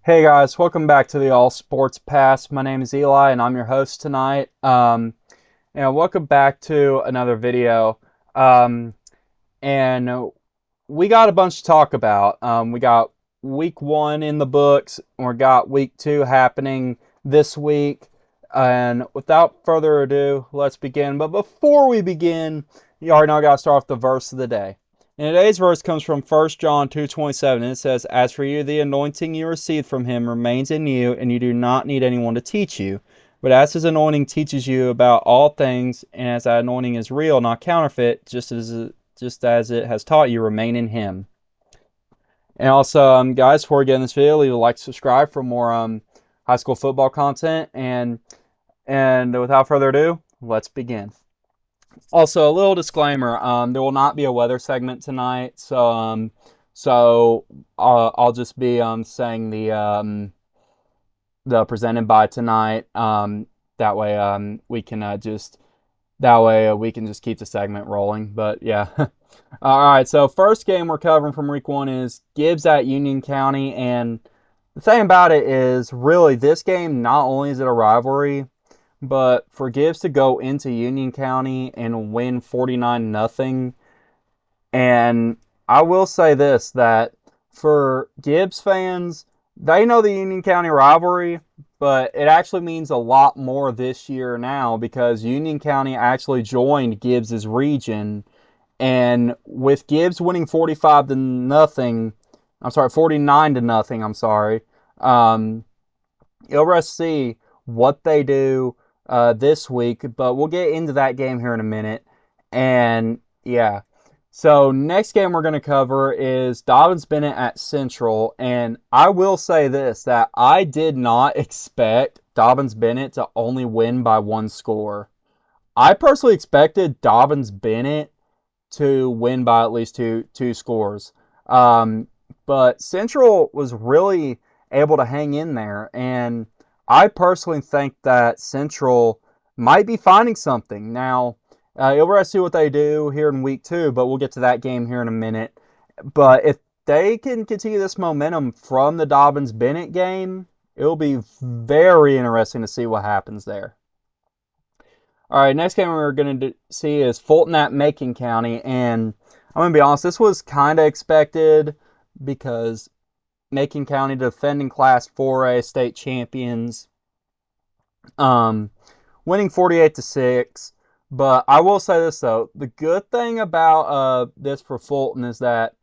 Hey guys, welcome back to the All Sports Pass. My name is Eli and I'm your host tonight. And welcome back to another video. Um, and we got a bunch to talk about. We got week one in the books, and we got week two happening this week. And without further ado, let's begin. But before we begin, you already know I got to start off the verse of the day. And today's verse comes from 1 John 2:27, and it says, "As for you, the anointing you received from him remains in you, and you do not need anyone to teach you. But as his anointing teaches you about all things, and as that anointing is real, not counterfeit, just as it has taught you, remain in him." And also, guys, before we get in this video, leave a like, subscribe for more high school football content. And without further ado, let's begin. Also, a little disclaimer: there will not be a weather segment tonight, so I'll just be saying the presented by tonight. That way we can just keep the segment rolling. But yeah. All right, so first game we're covering from week one is Gibbs at Union County. And the thing about it is, really, this game, not only is it a rivalry, but for Gibbs to go into Union County and win 49-0. And I will say this, that for Gibbs fans, they know the Union County rivalry, but it actually means a lot more this year now because Union County actually joined Gibbs's region. And with Gibbs winning 49-0, I'm sorry. It'll rest see what they do this week, but we'll get into that game here in a minute. And yeah, so next game we're going to cover is Dobyns-Bennett at Central. And I will say this, that I did not expect Dobyns-Bennett to only win by one score. I personally expected Dobyns-Bennett to win by at least two scores. But Central was really able to hang in there, and I personally think that Central might be finding something. Now, it'll see what they do here in week two, but we'll get to that game here in a minute. But if they can continue this momentum from the Dobyns-Bennett game, it'll be very interesting to see what happens there. All right, next game we're going to see is Fulton at Macon County. And I'm going to be honest, this was kind of expected because Macon County, defending Class 4A state champions, winning 48-6. But I will say this, though. The good thing about this for Fulton is that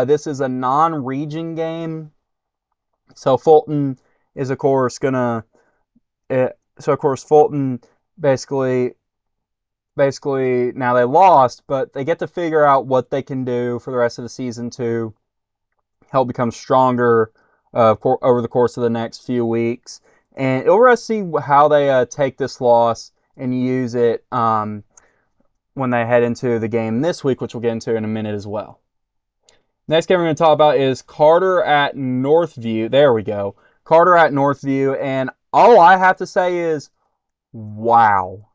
this is a non-region game. So Fulton is, of course, Fulton basically now they lost, but they get to figure out what they can do for the rest of the season to help become stronger over the course of the next few weeks. And it'll see how they take this loss and use it when they head into the game this week, which we'll get into in a minute as well. Next game we're going to talk about is Carter at Northview. There we go. Carter at Northview. And all I have to say is, wow.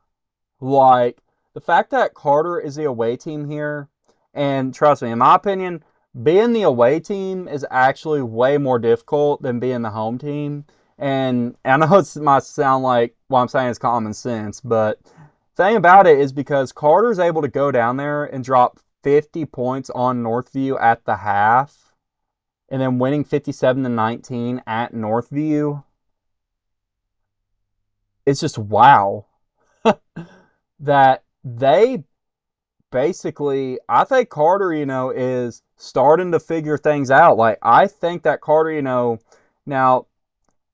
Like, the fact that Carter is the away team here, and trust me, in my opinion, being the away team is actually way more difficult than being the home team. And I know it might sound like what I'm saying is common sense, but the thing about it is because Carter's able to go down there and drop 50 points on Northview at the half, and then winning 57-19 at Northview, it's just wow. That they basically, I think Carter, is starting to figure things out. Like, I think that Carter, now,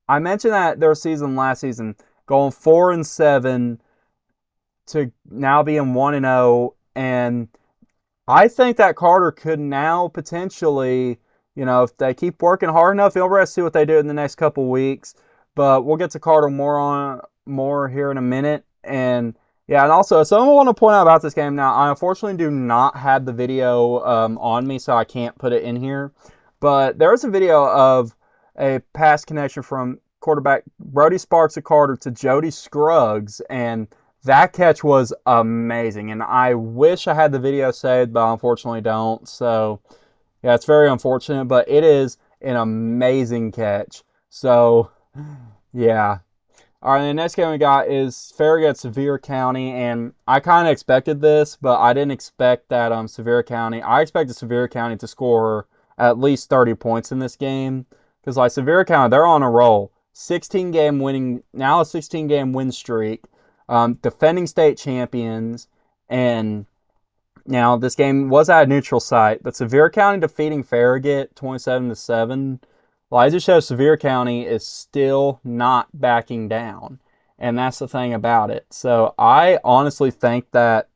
I mentioned that their season last season, going 4-7 to now being 1-0, and I think that Carter could now potentially, if they keep working hard enough, he'll see what they do in the next couple weeks. But we'll get to Carter more here in a minute. And yeah, and also, something I want to point out about this game. Now, I unfortunately do not have the video on me, so I can't put it in here. But there is a video of a pass connection from quarterback Brody Sparks of Carter to Jody Scruggs, and that catch was amazing. And I wish I had the video saved, but I unfortunately don't. So, yeah, it's very unfortunate, but it is an amazing catch. So, yeah. All right, the next game we got is Farragut Sevier County, and I kind of expected this, but I didn't expect that Sevier County. I expected Sevier County to score at least 30 points in this game because like Sevier County, they're on a roll. 16 game winning now, a 16 game win streak. Defending state champions, and now this game was at a neutral site, but Sevier County defeating Farragut 27-7. Well, it just shows Sevier County is still not backing down, and that's the thing about it. So I honestly think that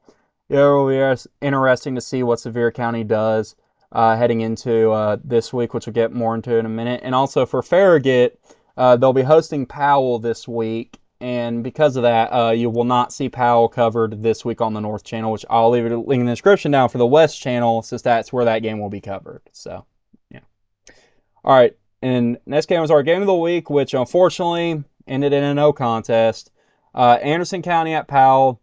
it will be interesting to see what Sevier County does heading into this week, which we'll get more into in a minute. And also for Farragut, they'll be hosting Powell this week, and because of that, you will not see Powell covered this week on the North Channel, which I'll leave a link in the description down for the West Channel, since that's where that game will be covered. So, yeah. All right, and next game was our game of the week, which unfortunately ended in a no contest. Anderson County at Powell.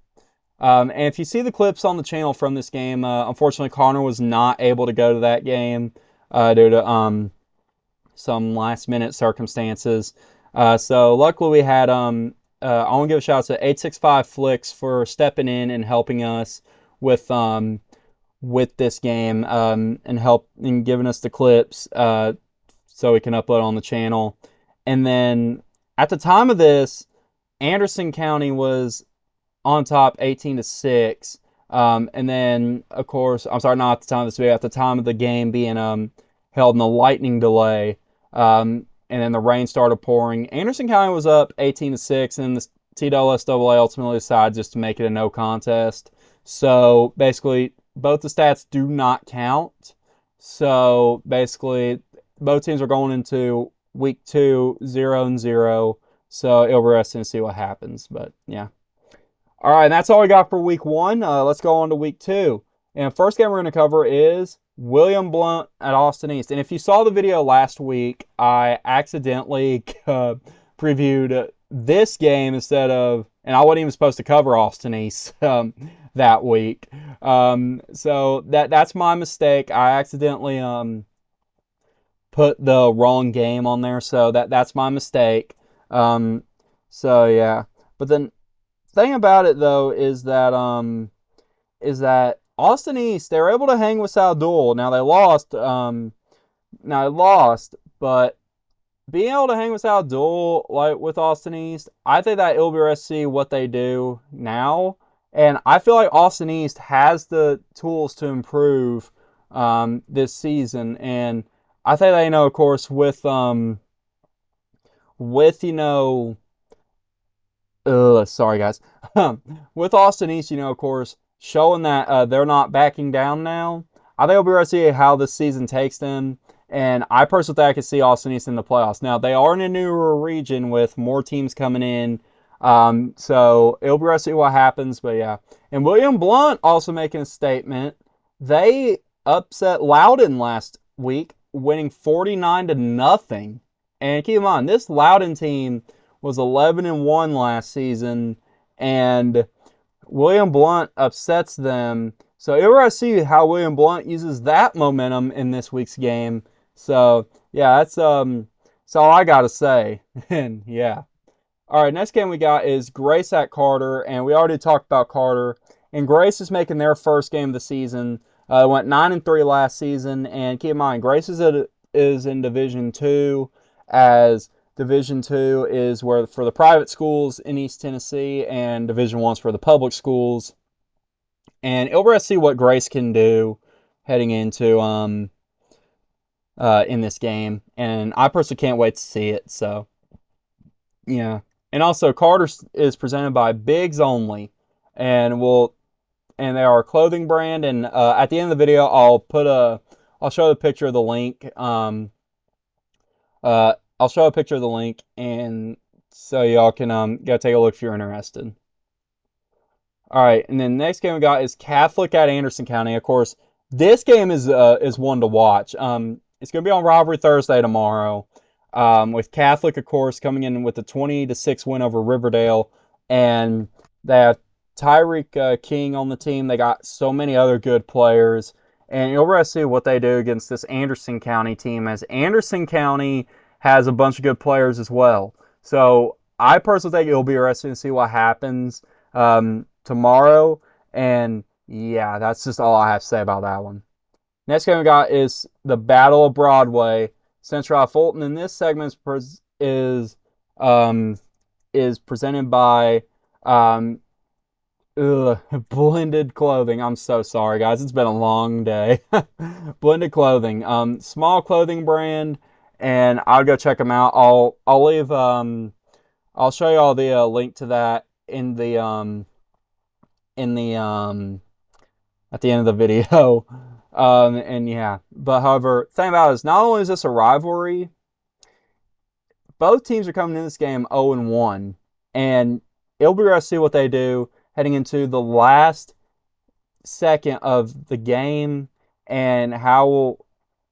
And if you see the clips on the channel from this game, unfortunately Connor was not able to go to that game due to some last minute circumstances. So luckily we had I want to give a shout out to 865 Flicks for stepping in and helping us with this game and giving us the clips so we can upload on the channel. And then at the time of this, Anderson County was on top 18-6. And then, of course, I'm sorry, not at the time of this video, at the time of the game being held in a lightning delay. And then the rain started pouring. Anderson County was up 18-6, and the TSSAA ultimately decided just to make it a no contest. So basically, both the stats do not count. So basically, both teams are going into week 2 0-0. So it'll be interesting to see what happens. But yeah. All right, and that's all we got for week 1. Let's go on to week 2. And first game we're going to cover is William Blount at Austin East. And if you saw the video last week, I accidentally previewed this game instead of, and I wasn't even supposed to cover Austin East that week. So that's my mistake. I accidentally put the wrong game on there, so that's my mistake. So yeah, but then thing about it though is that Austin East, they were able to hang with Salduel. Now they lost. But being able to hang with Salduel, like with Austin East, I think that it'll be interesting to see what they do now. And I feel like Austin East has the tools to improve this season. And I think they of course, with sorry guys. With Austin East, of course, showing that they're not backing down now. I think it'll be interesting to see how this season takes them. And I personally think I could see Austin East in the playoffs. Now, they are in a newer region with more teams coming in. So it'll be interesting to see what happens. But yeah. And William Blount also making a statement. They upset Loudon last week, winning 49-0. And keep in mind, this Loudon team was 11-1 last season, and William Blount upsets them. So it will see how William Blount uses that momentum in this week's game. So yeah, that's all I gotta say. And yeah. All right, next game we got is Grace at Carter, and we already talked about Carter. And Grace is making their first game of the season. Went 9-3 last season, and keep in mind, Grace is in Division 2, as Division 2 is where for the private schools in East Tennessee, and Division 1 is for the public schools. And it'll be to see what Grace can do heading into in this game. And I personally can't wait to see it. So yeah. And also Carter is presented by Bigs Only, and they are a clothing brand. And at the end of the video, I'll show a picture of the link. I'll show a picture of the link, and so y'all can go take a look if you're interested. All right, and then the next game we got is Catholic at Anderson County. Of course, this game is one to watch. It's going to be on Rivalry Thursday tomorrow, with Catholic, of course, coming in with a 20-6 win over Riverdale, and they have Tyreek King on the team. They got so many other good players, and you'll see what they do against this Anderson County team, as Anderson County has a bunch of good players as well. So I personally think it'll be interesting to see what happens tomorrow. And yeah, that's just all I have to say about that one. Next game we got is the Battle of Broadway. Central Fulton in this segment um, is presented by um, Blended Clothing. I'm so sorry, guys. It's been a long day. Blended Clothing, small clothing brand, and I'll go check them out. I'll leave I'll show you all the link to that in the at the end of the video. And yeah, but however, thing about it is not only is this a rivalry, both teams are coming in this game 0-1, and it'll be interesting to see what they do heading into the last second of the game, and what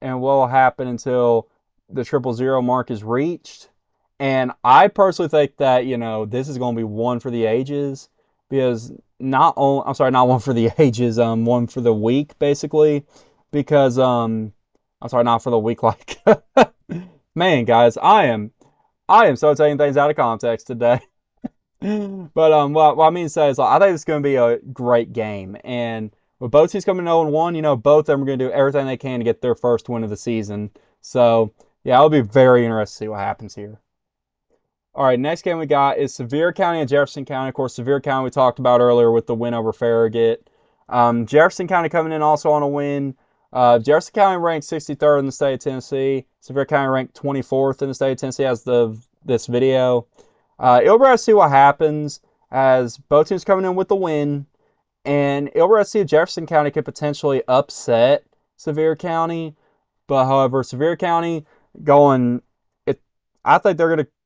will happen until the 0-0 mark is reached. And I personally think that this is going to be one for the ages, because not one for the ages, one for the week basically, because I'm sorry, not for the week, like man, guys, I am so taking things out of context today. But what I mean to say is, like, I think it's going to be a great game, and with both teams coming 0-1, both of them are going to do everything they can to get their first win of the season. So yeah, it'll be very interesting to see what happens here. All right, next game we got is Sevier County and Jefferson County. Of course, Sevier County we talked about earlier with the win over Farragut. Jefferson County coming in also on a win. Jefferson County ranked 63rd in the state of Tennessee. Sevier County ranked 24th in the state of Tennessee as this video. It'll be to see what happens as both teams coming in with the win, and it'll be to see if Jefferson County could potentially upset Sevier County. But however, Sevier County going, I think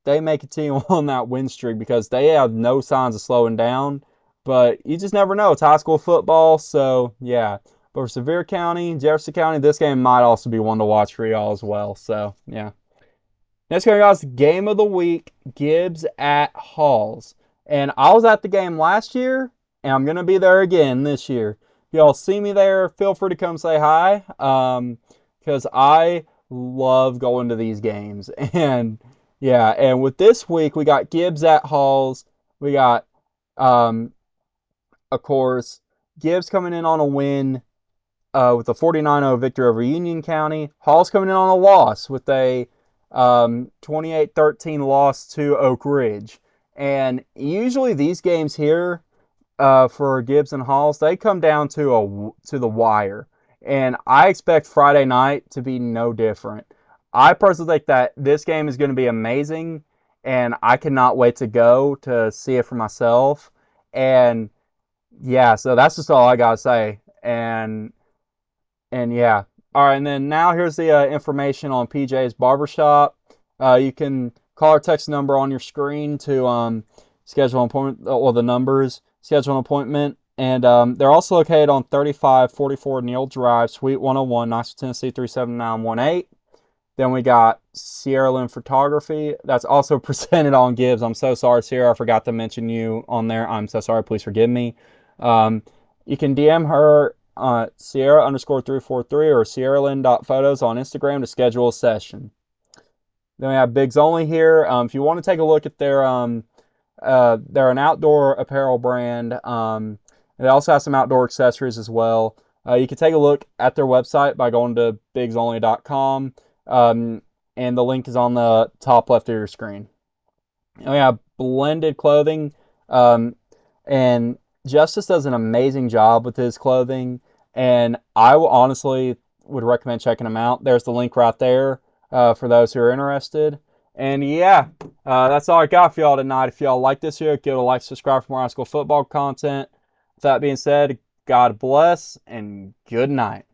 they may continue on that win streak because they have no signs of slowing down. But you just never know. It's high school football, so yeah. But for Sevier County, Jefferson County, this game might also be one to watch for y'all as well. So yeah. Next game, guys, game of the week, Gibbs at Halls. And I was at the game last year, and I'm going to be there again this year. If y'all see me there, feel free to come say hi, because I love going to these games. And yeah, and with this week, we got Gibbs at Halls. We got, of course, Gibbs coming in on a win with a 49-0 victory over Union County. Hall's coming in on a loss with a 28-13 loss to Oak Ridge. And usually these games here for Gibbs and Halls, they come down to the wire. And I expect Friday night to be no different. I personally think that this game is going to be amazing, and I cannot wait to go to see it for myself. And yeah, so that's just all I got to say. And yeah. All right, and then now here's the information on PJ's Barbershop. You can call or text the number on your screen to schedule an appointment, or the numbers, schedule an appointment. And they're also located on 3544 Neal Drive, Suite 101, Knoxville, Tennessee 37918. Then we got Sierra Lynn Photography. That's also presented on Gibbs. I'm so sorry, Sierra. I forgot to mention you on there. I'm so sorry. Please forgive me. You can DM her Sierra_343 or SierraLynn.photos on Instagram to schedule a session. Then we have Bigs Only here. If you want to take a look at they're an outdoor apparel brand. They also have some outdoor accessories as well. You can take a look at their website by going to bigsonly.com. And the link is on the top left of your screen. And we have Blended Clothing. And Justice does an amazing job with his clothing, and I honestly would recommend checking him out. There's the link right there for those who are interested. And yeah, that's all I got for y'all tonight. If y'all like this video, give it a like, subscribe for more high school football content. With that being said, God bless and good night.